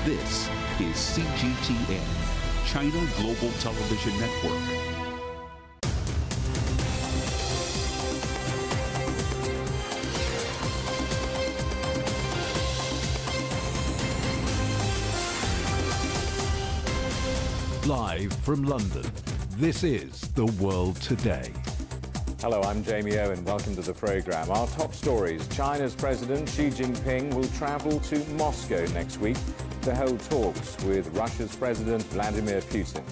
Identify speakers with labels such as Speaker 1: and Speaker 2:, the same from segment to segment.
Speaker 1: This is CGTN, China Global Television Network. Live from London, this is The World Today.
Speaker 2: Hello, I'm Jamie Owen. Welcome to the program. Our top stories. China's President Xi Jinping will travel to Moscow next week to hold talks with Russia's President Vladimir Putin.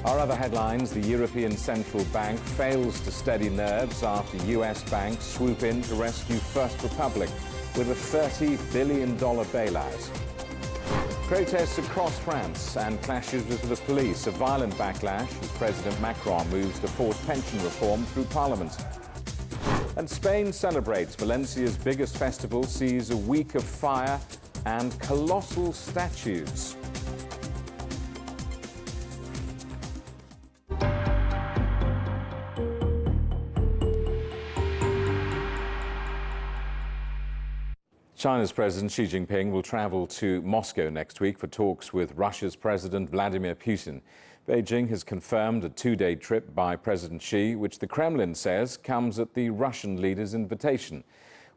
Speaker 2: Our other headlines: the European Central Bank fails to steady nerves after US banks swoop in to rescue First Republic with a $30 billion bailout. Protests across France and clashes with the police, a violent backlash as President Macron moves to force pension reform through Parliament. And Spain celebrates Valencia's biggest festival, sees a week of fire and colossal statues. China's President Xi Jinping will travel to Moscow next week for talks with Russia's President Vladimir Putin. Beijing has confirmed a two-day trip by President Xi, which the Kremlin says comes at the Russian leader's invitation.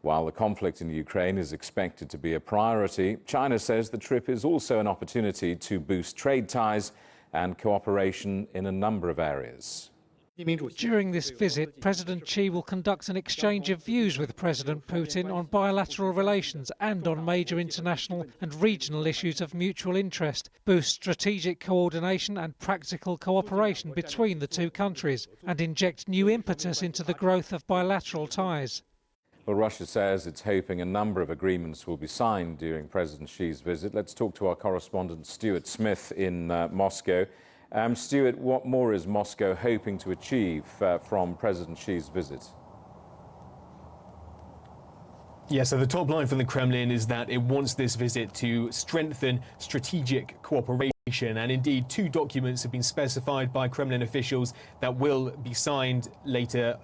Speaker 2: While the conflict in Ukraine is expected to be a priority, China says the trip is also an opportunity to boost trade ties and cooperation in a number of areas.
Speaker 3: During this visit, President Xi will conduct an exchange of views with President Putin on bilateral relations and on major international and regional issues of mutual interest, boost strategic coordination and practical cooperation between the two countries, and inject new impetus into the growth of bilateral ties.
Speaker 2: Well, Russia says it's hoping a number of agreements will be signed during President Xi's visit. Let's talk to our correspondent Stuart Smith in Moscow. Stuart, what more is Moscow hoping to achieve from President Xi's visit?
Speaker 4: Yeah, so the top line from the Kremlin is that it wants this visit to strengthen strategic cooperation. And indeed, two documents have been specified by Kremlin officials that will be signed later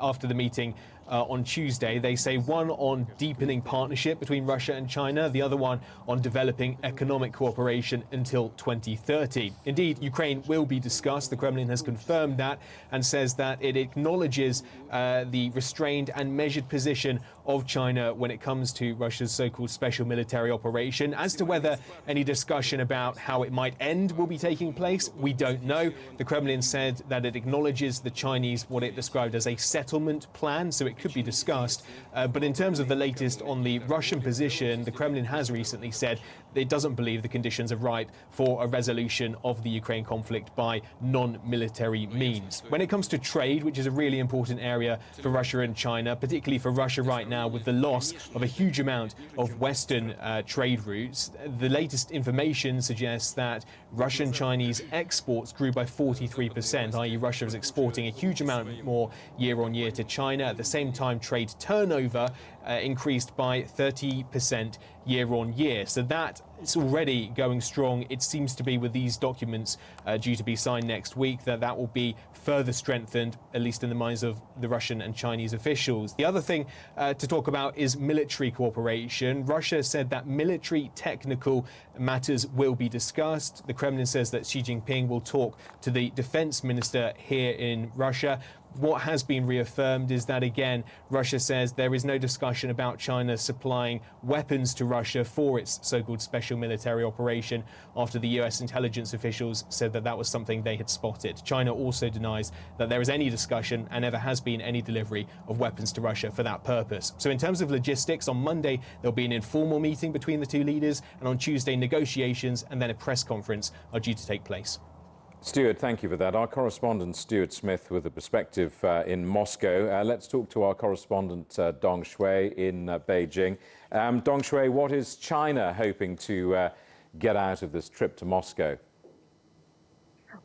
Speaker 4: after the meeting on Tuesday. They say one on deepening partnership between Russia and China, the other one on developing economic cooperation until 2030. Indeed, Ukraine will be discussed. The Kremlin has confirmed that and says that it acknowledges the restrained and measured position of China when it comes to Russia's so-called special military operation. As to whether any discussion about how it might end will be taking place, we don't know. The Kremlin said that it acknowledges the Chinese, what it described as a settlement plan, so it could be discussed. But in terms of the latest on the Russian position, the Kremlin has recently said it doesn't believe the conditions are ripe for a resolution of the Ukraine conflict by non-military means. When it comes to trade, which is a really important area for Russia and China, particularly for Russia right now with the loss of a huge amount of Western trade routes, the latest information suggests that Russian-Chinese exports grew by 43%, i.e. Russia is exporting a huge amount more year on year to China. At the same time, trade turnover increased by 30% year on year. So that is already going strong. It seems to be with these documents due to be signed next week that will be further strengthened, at least in the minds of the Russian and Chinese officials. The other thing to talk about is military cooperation. Russia said that military technical matters will be discussed. The Kremlin says that Xi Jinping will talk to the defense minister here in Russia. What has been reaffirmed is that, again, Russia says there is no discussion about China supplying weapons to Russia for its so-called special military operation after the US intelligence officials said that that was something they had spotted. China also denies that there is any discussion and never has been any delivery of weapons to Russia for that purpose. So in terms of logistics, on Monday there'll be an informal meeting between the two leaders, and on Tuesday negotiations and then a press conference are due to take place.
Speaker 2: Stuart, thank you for that. Our correspondent Stuart Smith with a perspective in Moscow. Let's talk to our correspondent Dong Shui in Beijing. Dong Shui, what is China hoping to get out of this trip to Moscow?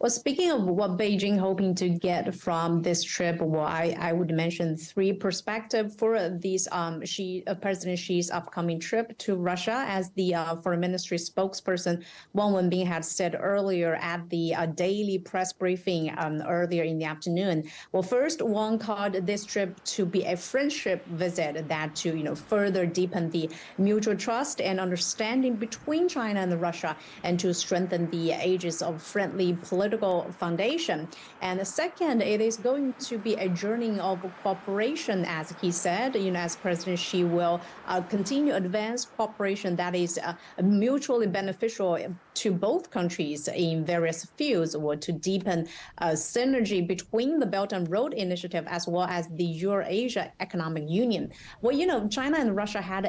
Speaker 5: Well, speaking of what Beijing hoping to get from this trip, well, I would mention three perspectives for these President Xi's upcoming trip to Russia. As the Foreign Ministry spokesperson Wang Wenbin had said earlier at the daily press briefing earlier in the afternoon. Well, first, Wang called this trip to be a friendship visit that to further deepen the mutual trust and understanding between China and Russia, and to strengthen the ages of friendly political foundation. And the second, it is going to be a journey of cooperation, as he said, as President Xi will continue advance cooperation that is mutually beneficial to both countries in various fields, or to deepen synergy between the Belt and Road Initiative as well as the Eurasia Economic Union. Well, China and Russia had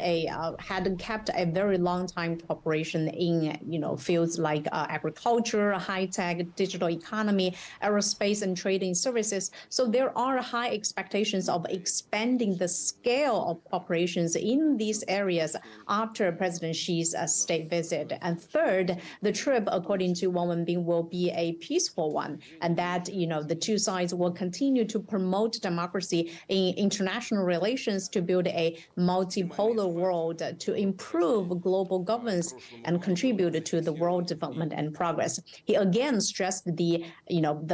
Speaker 5: kept a very long time cooperation in fields like agriculture, high tech, digital economy, aerospace, and trading services. So there are high expectations of expanding the scale of operations in these areas after President Xi's state visit. And third, the trip, according to Wang Wenbin, will be a peaceful one, and that the two sides will continue to promote democracy in international relations, to build a multipolar world, to improve global governance and contribute to the world development and progress. He again stressed the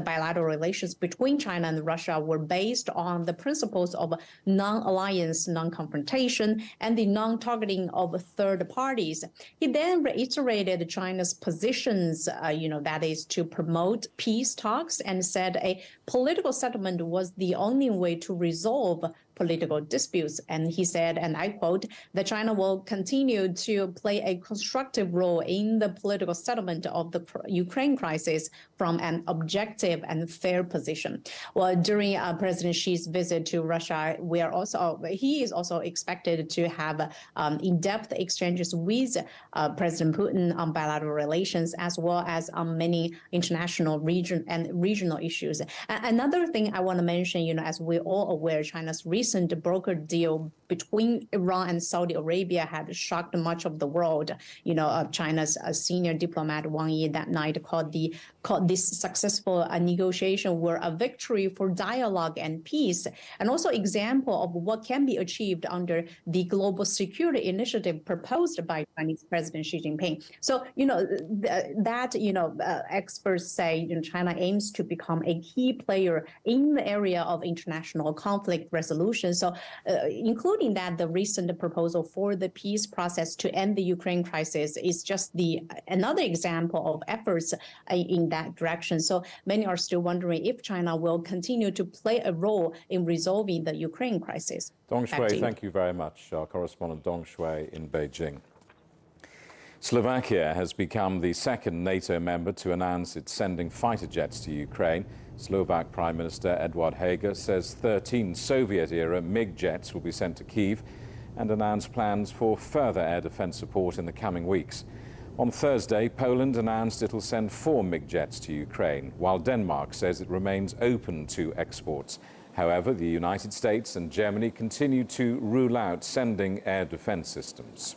Speaker 5: bilateral relations between China and Russia were based on the principles of non-alliance, non-confrontation, and the non-targeting of third parties. He then reiterated China's positions, that is to promote peace talks, and said a political settlement was the only way to resolve political disputes. And he said, and I quote, that China will continue to play a constructive role in the political settlement of the Ukraine crisis from an objective and fair position. Well, during President Xi's visit to Russia, he is also expected to have in-depth exchanges with President Putin on bilateral relations, as well as on many international regional issues. Another thing I want to mention, as we're all aware, China's recent broker deal between Iran and Saudi Arabia had shocked much of the world. China's senior diplomat Wang Yi that night called this successful negotiation were a victory for dialogue and peace, and also example of what can be achieved under the global security initiative proposed by Chinese President Xi Jinping. So, experts say China aims to become a key player in the area of international conflict resolution. So, including that, the recent proposal for the peace process to end the Ukraine crisis is just another example of efforts in that direction. So many are still wondering if China will continue to play a role in resolving the Ukraine crisis.
Speaker 2: Dong Shui, thank you very much. Our correspondent Dong Shui in Beijing. Slovakia has become the second NATO member to announce it's sending fighter jets to Ukraine. Slovak Prime Minister Eduard Heger says 13 Soviet-era MiG jets will be sent to Kyiv, and announced plans for further air defense support in the coming weeks. On Thursday, Poland announced it'll send 4 MiG jets to Ukraine, while Denmark says it remains open to exports. However, the United States and Germany continue to rule out sending air defense systems.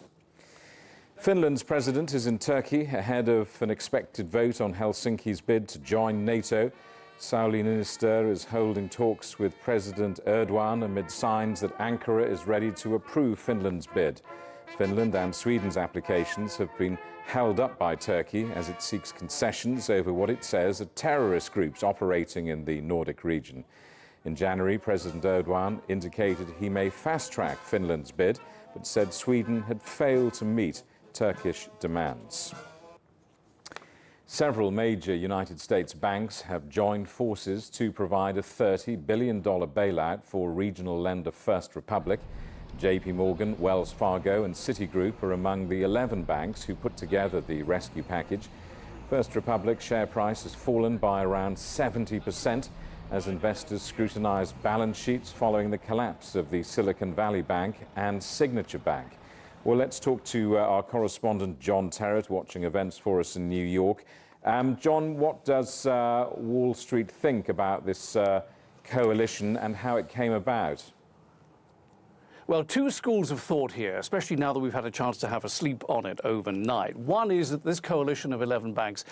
Speaker 2: Finland's president is in Turkey ahead of an expected vote on Helsinki's bid to join NATO. Sauli Niinistö is holding talks with President Erdogan amid signs that Ankara is ready to approve Finland's bid. Finland and Sweden's applications have been held up by Turkey as it seeks concessions over what it says are terrorist groups operating in the Nordic region. In January, President Erdogan indicated he may fast-track Finland's bid, but said Sweden had failed to meet Turkish demands. Several major United States banks have joined forces to provide a $30 billion bailout for regional lender First Republic. JP Morgan, Wells Fargo and Citigroup are among the 11 banks who put together the rescue package. First Republic's share price has fallen by around 70% as investors scrutinize balance sheets following the collapse of the Silicon Valley Bank and Signature Bank. Well, let's talk to our correspondent John Terrett, watching events for us in New York. John, what does Wall Street think about this coalition and how it came about?
Speaker 6: Well, two schools of thought here, especially now that we've had a chance to have a sleep on it overnight. One is that this coalition of 11 banks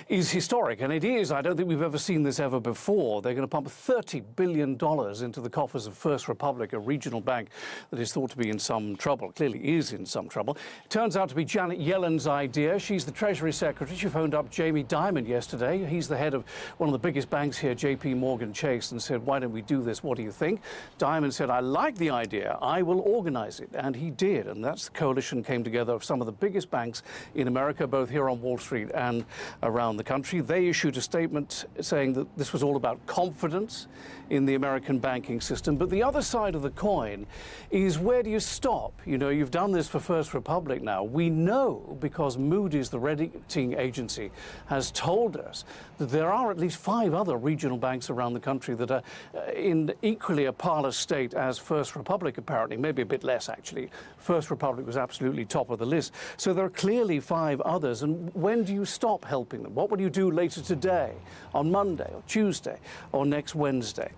Speaker 6: is historic, and it is. I don't think we've ever seen this ever before. They're going to pump $30 billion into the coffers of First Republic, a regional bank that is thought to be in some trouble, clearly is in some trouble. It turns out to be Janet Yellen's idea. She's the Treasury Secretary. She phoned up Jamie Dimon yesterday. He's the head of one of the biggest banks here, JP Morgan Chase, and said, why don't we do this? What do you think? Dimon said, I like the idea. I will organize it. And he did. And that's the coalition came together of some of the biggest banks in America, both here on Wall Street and around the country. They issued a statement saying that this was all about confidence in the American banking system. But the other side of the coin is, where do you stop? You know, you've done this for First Republic now. We know, because Moody's, the rating agency, has told us that there are at least 5 other regional banks around the country that are in equally a parlous state as First Republic, apparently, maybe a bit less, actually. First Republic was absolutely top of the list. So there are clearly 5 others. And when do you stop helping them? What will you do later today, on Monday or Tuesday or next Wednesday?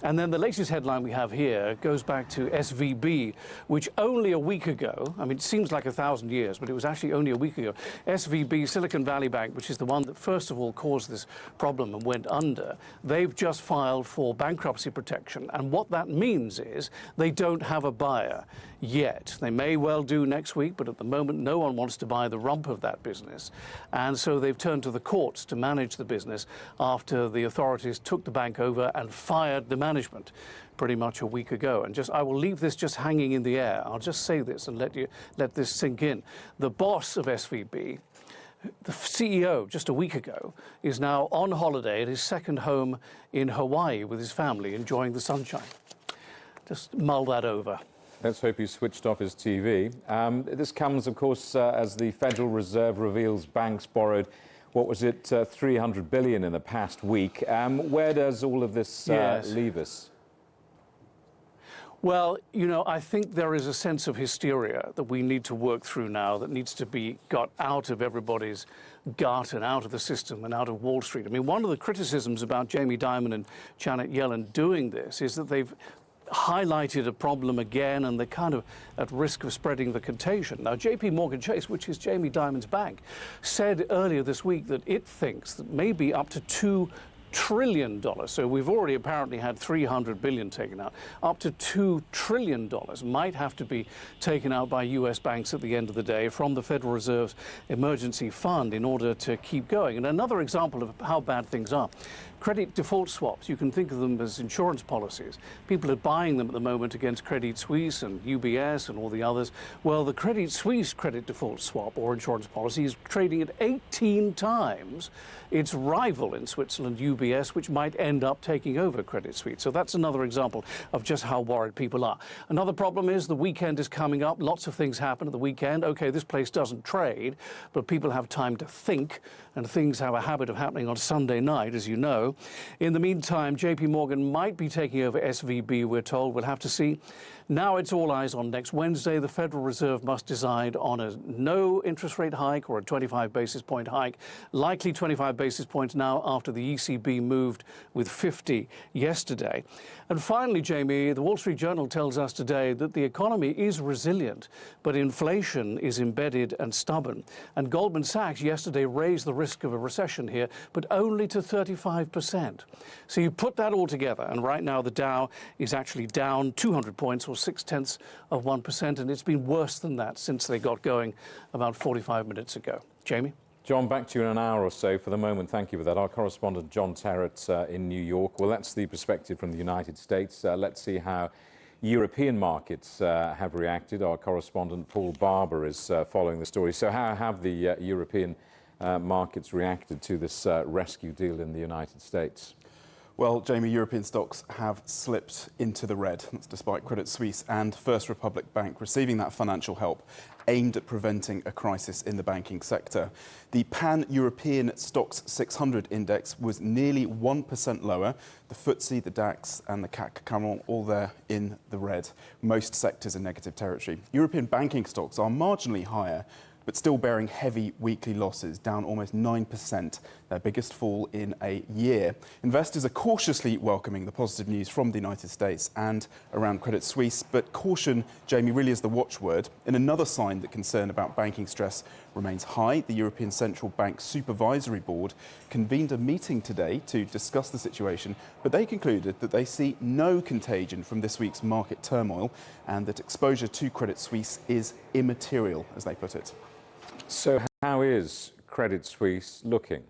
Speaker 6: And then the latest headline we have here goes back to SVB, which only a week ago, I mean, it seems like 1,000 years, but it was actually only a week ago, SVB, Silicon Valley Bank, which is the one that first of all caused this problem and went under, they've just filed for bankruptcy protection. And what that means is they don't have a buyer yet. They may well do next week, but at the moment no one wants to buy the rump of that business. And so they've turned to the courts to manage the business after the authorities took the bank over and fired the management pretty much a week ago. And I will leave this just hanging in the air. I'll just say this and let this sink in. The boss of SVB, the CEO, just a week ago, is now on holiday at his second home in Hawaii with his family, enjoying the sunshine. Just mull that over.
Speaker 2: Let's hope he switched off his TV. This comes, of course, as the Federal Reserve reveals banks borrowed, what was it, $300 billion in the past week. Where does all of this leave us?
Speaker 6: Well, you know, I think there is a sense of hysteria that we need to work through now, that needs to be got out of everybody's gut and out of the system and out of Wall Street. I mean, one of the criticisms about Jamie Dimon and Janet Yellen doing this is that they've highlighted a problem again, and they're kind of at risk of spreading the contagion. Now, JP Morgan Chase, which is Jamie Dimon's bank, said earlier this week that it thinks that maybe up to $2 trillion. So we've already apparently had $300 billion taken out. Up to $2 trillion might have to be taken out by U.S. banks at the end of the day from the Federal Reserve's emergency fund in order to keep going. And another example of how bad things are. Credit default swaps, you can think of them as insurance policies. People are buying them at the moment against Credit Suisse and UBS and all the others. Well, the Credit Suisse credit default swap or insurance policy is trading at 18 times its rival in Switzerland, UBS, which might end up taking over Credit Suisse. So that's another example of just how worried people are. Another problem is the weekend is coming up. Lots of things happen at the weekend. Okay, this place doesn't trade, but people have time to think, and things have a habit of happening on Sunday night, as you know. In the meantime, JP Morgan might be taking over SVB, we're told. We'll have to see. Now it's all eyes on next Wednesday. The Federal Reserve must decide on a no interest rate hike or a 25 basis point hike. Likely 25 basis points now after the ECB moved with 50 yesterday. And finally, Jamie, the Wall Street Journal tells us today that the economy is resilient, but inflation is embedded and stubborn. And Goldman Sachs yesterday raised the risk of a recession here, but only to 35%. So you put that all together, and right now the Dow is actually down 200 points or 0.6%, and it's been worse than that since they got going about 45 minutes ago. Jamie?
Speaker 2: John, back to you in an hour or so. For the moment, thank you for that. Our correspondent, John Terrett, in New York. Well, that's the perspective from the United States. Let's see how European markets have reacted. Our correspondent, Paul Barber, is following the story. So how have the European markets reacted to this rescue deal in the United States?
Speaker 7: Well, Jamie, European stocks have slipped into the red. That's despite Credit Suisse and First Republic Bank receiving that financial help aimed at preventing a crisis in the banking sector. The Pan-European Stocks 600 index was nearly 1% lower. The FTSE, the DAX and the CAC 40 all there in the red. Most sectors in negative territory. European banking stocks are marginally higher, but still bearing heavy weekly losses, down almost 9%, their biggest fall in a year. Investors are cautiously welcoming the positive news from the United States and around Credit Suisse, but caution, Jamie, really is the watchword. In another sign that concern about banking stress remains high, the European Central Bank Supervisory Board convened a meeting today to discuss the situation, but they concluded that they see no contagion from this week's market turmoil and that exposure to Credit Suisse is immaterial, as they put it.
Speaker 2: So how is Credit Suisse looking?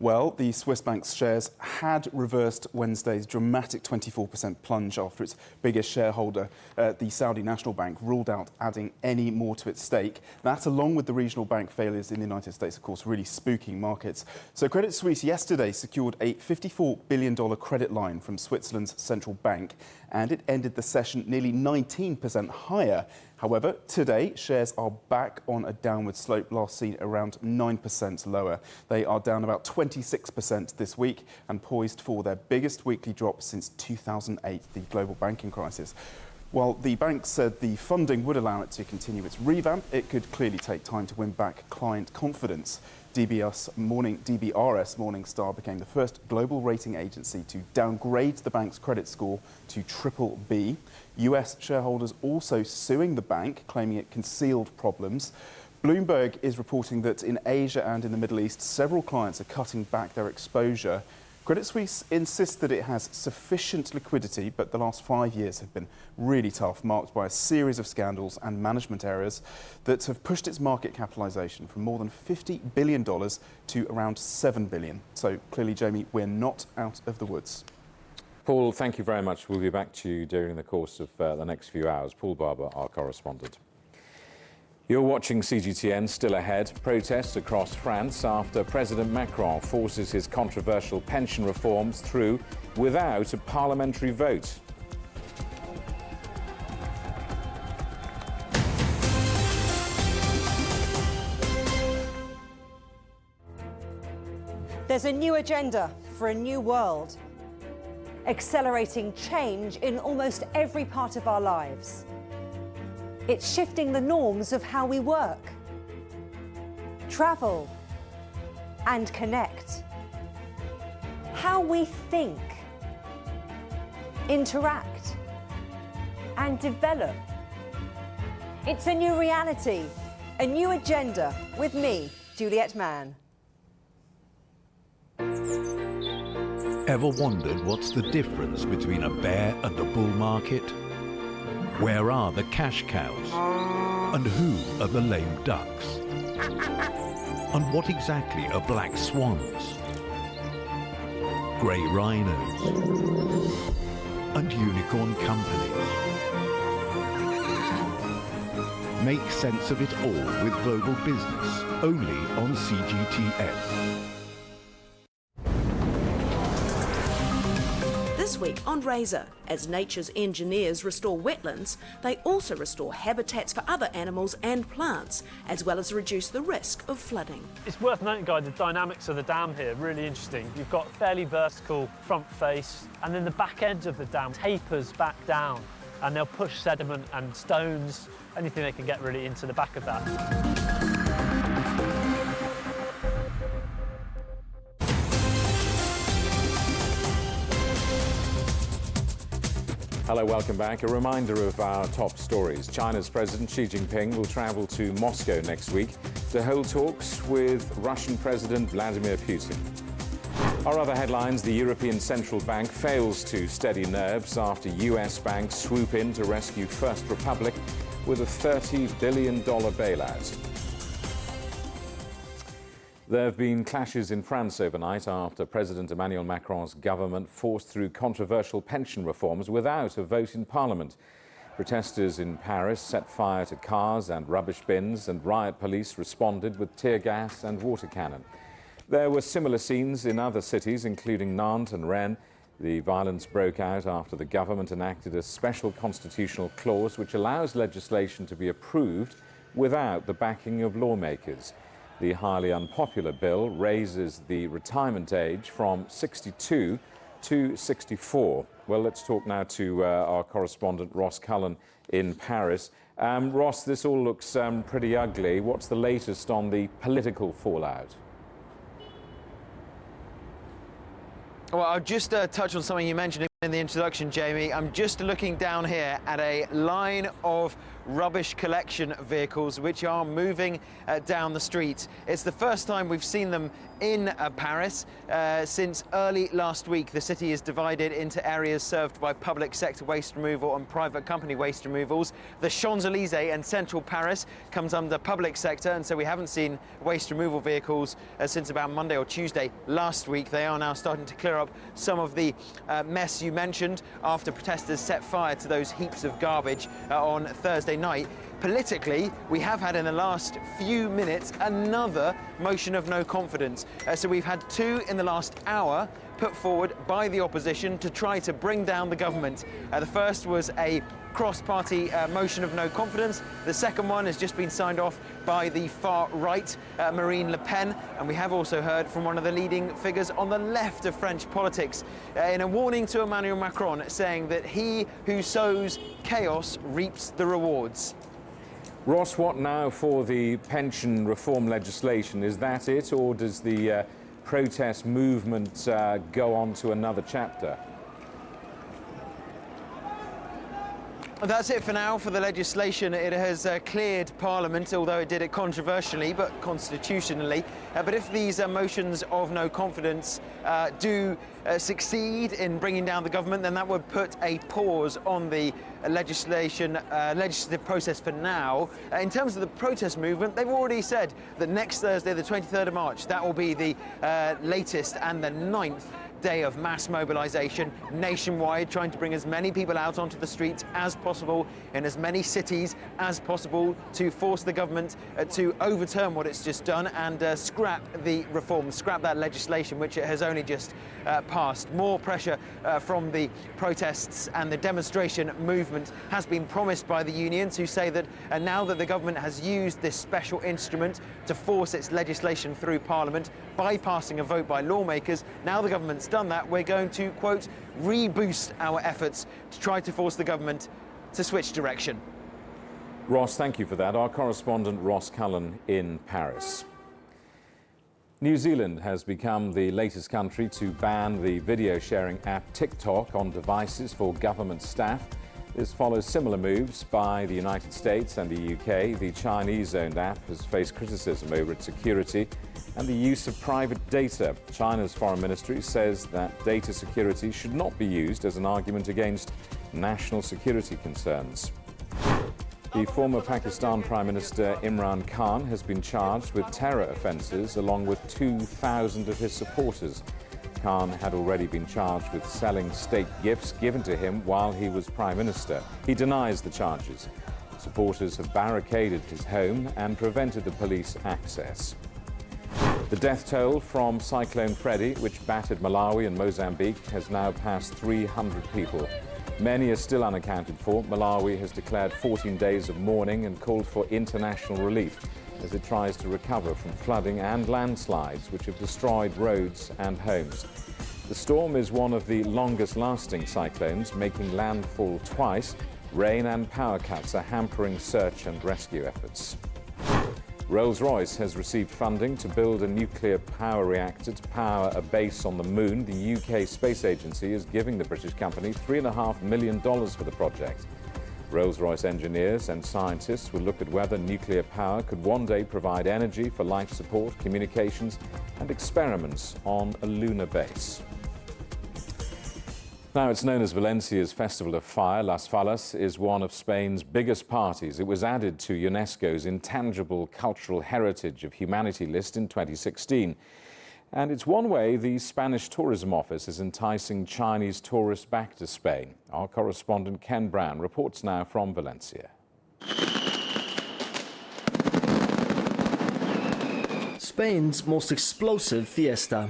Speaker 7: Well, the Swiss bank's shares had reversed Wednesday's dramatic 24% plunge after its biggest shareholder, the Saudi National Bank, ruled out adding any more to its stake. That, along with the regional bank failures in the United States, of course, really spooking markets. So Credit Suisse yesterday secured a $54 billion credit line from Switzerland's central bank, and it ended the session nearly 19% higher. However, today, shares are back on a downward slope, last seen around 9% lower. They are down about 26% this week and poised for their biggest weekly drop since 2008, the global banking crisis. While the bank said the funding would allow it to continue its revamp, it could clearly take time to win back client confidence. DBRS Morningstar became the first global rating agency to downgrade the bank's credit score to BBB. US shareholders also suing the bank, claiming it concealed problems. Bloomberg is reporting that in Asia and in the Middle East, several clients are cutting back their exposure. Credit Suisse insists that it has sufficient liquidity, but the last 5 years have been really tough, marked by a series of scandals and management errors that have pushed its market capitalisation from more than $50 billion to around $7 billion. So clearly, Jamie, we're not out of the woods.
Speaker 2: Paul, thank you very much. We'll be back to you during the course of the next few hours. Paul Barber, our correspondent. You're watching CGTN. Still ahead, protests across France after President Macron forces his controversial pension reforms through without a parliamentary vote.
Speaker 8: There's a new agenda for a new world, accelerating change in almost every part of our lives. It's shifting the norms of how we work, travel, and connect. How we think, interact, and develop. It's a new reality, a new agenda with me, Juliette Mann.
Speaker 1: Ever wondered what's the difference between a bear and a bull market? Where are the cash cows? And who are the lame ducks? And what exactly are black swans? Grey rhinos? And unicorn companies? Make sense of it all with Global Business, only on CGTN.
Speaker 9: This week on Razor, as nature's engineers restore wetlands, they also restore habitats for other animals and plants, as well as reduce the risk of flooding.
Speaker 10: It's worth noting, Guy, the dynamics of the dam here, really interesting. You've got a fairly vertical front face, and then the back end of the dam tapers back down, and they'll push sediment and stones, anything they can get really into the back of that.
Speaker 2: Hello, welcome back. A reminder of our top stories. China's President Xi Jinping will travel to Moscow next week to hold talks with Russian President Vladimir Putin. Our other headlines: the European Central Bank fails to steady nerves after US banks swoop in to rescue First Republic with a $30 billion bailout. There have been clashes in France overnight after President Emmanuel Macron's government forced through controversial pension reforms without a vote in Parliament. Protesters in Paris set fire to cars and rubbish bins, and riot police responded with tear gas and water cannon. There were similar scenes in other cities, including Nantes and Rennes. The violence broke out after the government enacted a special constitutional clause which allows legislation to be approved without the backing of lawmakers. The highly unpopular bill raises the retirement age from 62 264. Well, let's talk now to our correspondent Ross Cullen in Paris. Ross, this all looks pretty ugly. What's the latest on the political fallout?
Speaker 11: Well, I'll just touch on something you mentioned in the introduction, Jamie. I'm just looking down here at a line of rubbish collection vehicles which are moving down the street. It's the first time we've seen them in Paris since early last week. The city is divided into areas served by public sector waste removal and private company waste removals. The Champs-Élysées and central Paris comes under public sector, and so we haven't seen waste removal vehicles since about Monday or Tuesday last week. They are now starting to clear up some of the mess you mentioned after protesters set fire to those heaps of garbage on Thursday night. Politically, we have had in the last few minutes another motion of no confidence. So we've had two in the last hour put forward by the opposition to try to bring down the government. The first was a cross-party motion of no confidence. The second one has just been signed off by the far right, Marine Le Pen, and we have also heard from one of the leading figures on the left of French politics in a warning to Emmanuel Macron, saying that he who sows chaos reaps the rewards.
Speaker 2: Ross, what now for the pension reform legislation? Is that it, or does the protest movement go on to another chapter?
Speaker 11: That's it for now for the legislation. It has cleared Parliament, although it did it controversially but constitutionally. But if these motions of no confidence do succeed in bringing down the government, then that would put a pause on the legislative process for now. In terms of the protest movement, they've already said that next Thursday, the 23rd of March, that will be the latest and the 9th day of mass mobilisation nationwide, trying to bring as many people out onto the streets as possible in as many cities as possible to force the government to overturn what it's just done and scrap the reform, scrap that legislation which it has only just passed. More pressure from the protests and the demonstration movement has been promised by the unions, who say that now that the government has used this special instrument to force its legislation through Parliament, bypassing a vote by lawmakers, now the government's done that, we're going to, quote, reboost our efforts to try to force the government to switch direction.
Speaker 2: Ross, thank you for that. Our correspondent Ross Cullen in Paris. New Zealand has become the latest country to ban the video sharing app TikTok on devices for government staff. This follows similar moves by the United States and the UK. The Chinese-owned app has faced criticism over its security and the use of private data. China's foreign ministry says that data security should not be used as an argument against national security concerns. The former Pakistan Prime Minister Imran Khan has been charged with terror offences along with 2,000 of his supporters. Khan had already been charged with selling state gifts given to him while he was Prime Minister. He denies the charges. Supporters have barricaded his home and prevented the police access. The death toll from Cyclone Freddy, which battered Malawi and Mozambique, has now passed 300 people. Many are still unaccounted for. Malawi has declared 14 days of mourning and called for international relief as it tries to recover from flooding and landslides which have destroyed roads and homes. The storm is one of the longest-lasting cyclones, making landfall twice. Rain and power cuts are hampering search and rescue efforts. Rolls-Royce has received funding to build a nuclear power reactor to power a base on the moon. The UK Space Agency is giving the British company $3.5 million for the project. Rolls-Royce engineers and scientists will look at whether nuclear power could one day provide energy for life support, communications and experiments on a lunar base. Now, it's known as Valencia's Festival of Fire. Las Fallas is one of Spain's biggest parties. It was added to UNESCO's Intangible Cultural Heritage of Humanity list in 2016. And it's one way the Spanish Tourism Office is enticing Chinese tourists back to Spain. Our correspondent Ken Brown reports now from Valencia.
Speaker 12: Spain's most explosive fiesta.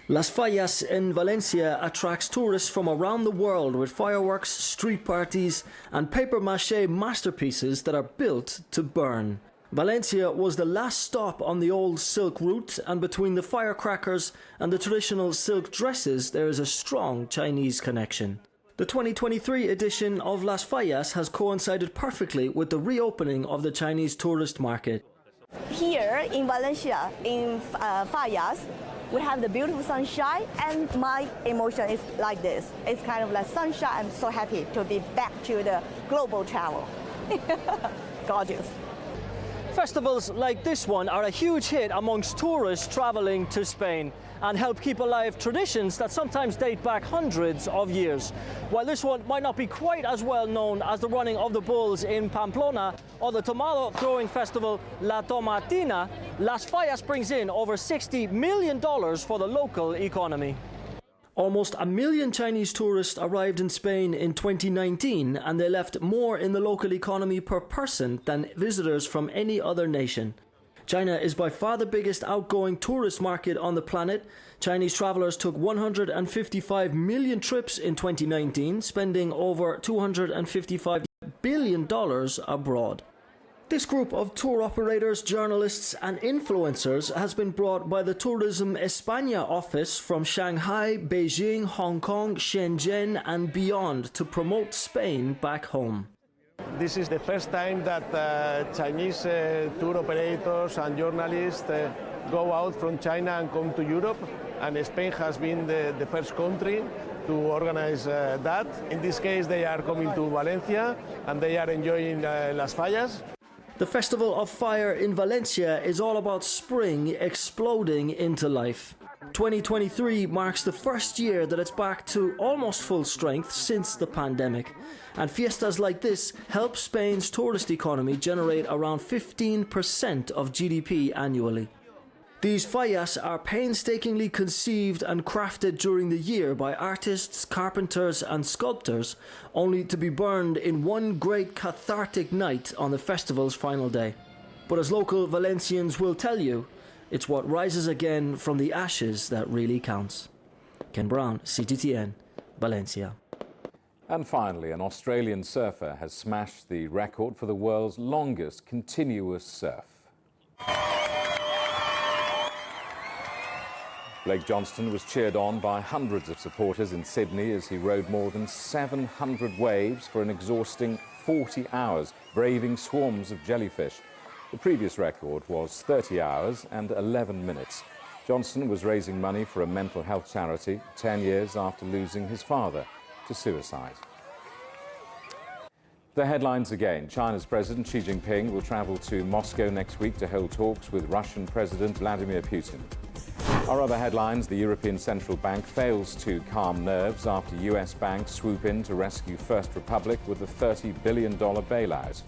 Speaker 12: Las Fallas in Valencia attracts tourists from around the world with fireworks, street parties and papier-mâché masterpieces that are built to burn. Valencia was the last stop on the old silk route, and between the firecrackers and the traditional silk dresses there is a strong Chinese connection. The 2023 edition of Las Fallas has coincided perfectly with the reopening of the Chinese tourist market.
Speaker 13: Here in Valencia, in Fallas, we have the beautiful sunshine, and my emotion is like this. It's kind of like sunshine. I'm so happy to be back to the global travel. Gorgeous.
Speaker 12: Festivals like this one are a huge hit amongst tourists traveling to Spain and help keep alive traditions that sometimes date back hundreds of years. While this one might not be quite as well known as the running of the bulls in Pamplona or the tomato throwing festival La Tomatina, Las Fallas brings in over $60 million for the local economy. Almost 1 million Chinese tourists arrived in Spain in 2019, and they left more in the local economy per person than visitors from any other nation. China is by far the biggest outgoing tourist market on the planet. Chinese travelers took 155 million trips in 2019, spending over $255 billion abroad. This group of tour operators, journalists and influencers has been brought by the Tourism España office from Shanghai, Beijing, Hong Kong, Shenzhen and beyond to promote Spain back home.
Speaker 14: This is the first time that Chinese tour operators and journalists go out from China and come to Europe, and Spain has been the first country to organize that. In this case, they are coming to Valencia and they are enjoying Las Fallas.
Speaker 12: The Festival of Fire in Valencia is all about spring exploding into life. 2023 marks the first year that it's back to almost full strength since the pandemic. And fiestas like this help Spain's tourist economy generate around 15% of GDP annually. These fallas are painstakingly conceived and crafted during the year by artists, carpenters and sculptors, only to be burned in one great cathartic night on the festival's final day. But as local Valencians will tell you, it's what rises again from the ashes that really counts. Ken Brown, CGTN, Valencia.
Speaker 2: And finally, an Australian surfer has smashed the record for the world's longest continuous surf. Blake Johnston was cheered on by hundreds of supporters in Sydney as he rode more than 700 waves for an exhausting 40 hours, braving swarms of jellyfish. The previous record was 30 hours and 11 minutes. Johnston was raising money for a mental health charity 10 years after losing his father to suicide. The headlines again. China's President Xi Jinping will travel to Moscow next week to hold talks with Russian President Vladimir Putin. Our other headlines: the European Central Bank fails to calm nerves after US banks swoop in to rescue First Republic with a $30 billion bailout.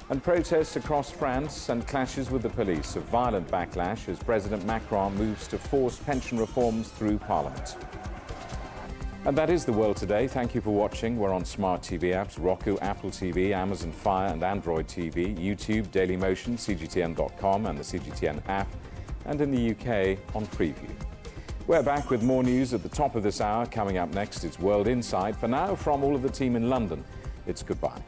Speaker 2: And protests across France and clashes with the police, a violent backlash as President Macron moves to force pension reforms through Parliament. And that is the world today. Thank you for watching. We're on smart TV apps: Roku, Apple TV, Amazon Fire and Android TV, YouTube, Dailymotion, CGTN.com and the CGTN app, and in the UK on Freeview. We're back with more news at the top of this hour. Coming up next, it's World Insight. For now, from all of the team in London, it's goodbye.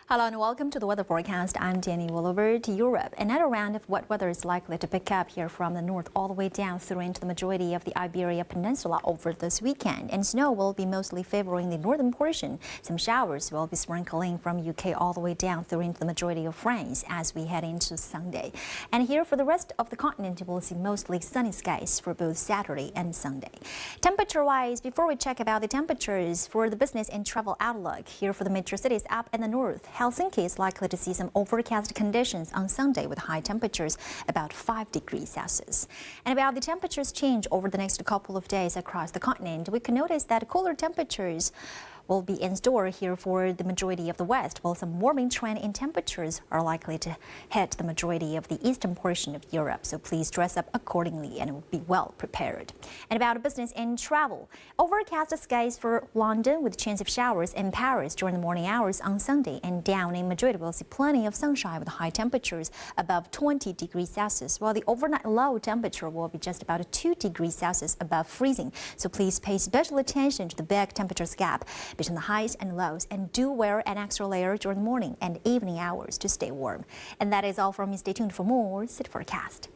Speaker 15: Hello and welcome to the weather forecast. I'm Danny. Well, over to Europe. Another round of wet weather is likely to pick up here from the north all the way down through into the majority of the Iberia Peninsula over this weekend. And snow will be mostly favoring the northern portion. Some showers will be sprinkling from UK all the way down through into the majority of France as we head into Sunday. And here for the rest of the continent, we'll see mostly sunny skies for both Saturday and Sunday. Temperature-wise, before we check about the temperatures for the business and travel outlook, here for the major cities up in the north, Helsinki is likely to see some overcast conditions on Sunday with high temperatures about 5 degrees Celsius. And about the temperatures change over the next couple of days across the continent, we can notice that cooler temperatures will be in store here for the majority of the West, while some warming trend in temperatures are likely to hit the majority of the eastern portion of Europe. So please dress up accordingly and be well prepared. And about business and travel. Overcast skies for London with a chance of showers in Paris during the morning hours on Sunday, and down in Madrid we'll see plenty of sunshine with high temperatures above 20 degrees Celsius, while the overnight low temperature will be just about 2 degrees Celsius above freezing. So please pay special attention to the big temperature gap between the highs and lows, and do wear an extra layer during the morning and evening hours to stay warm. And that is all from me. Stay tuned for more City Forecast.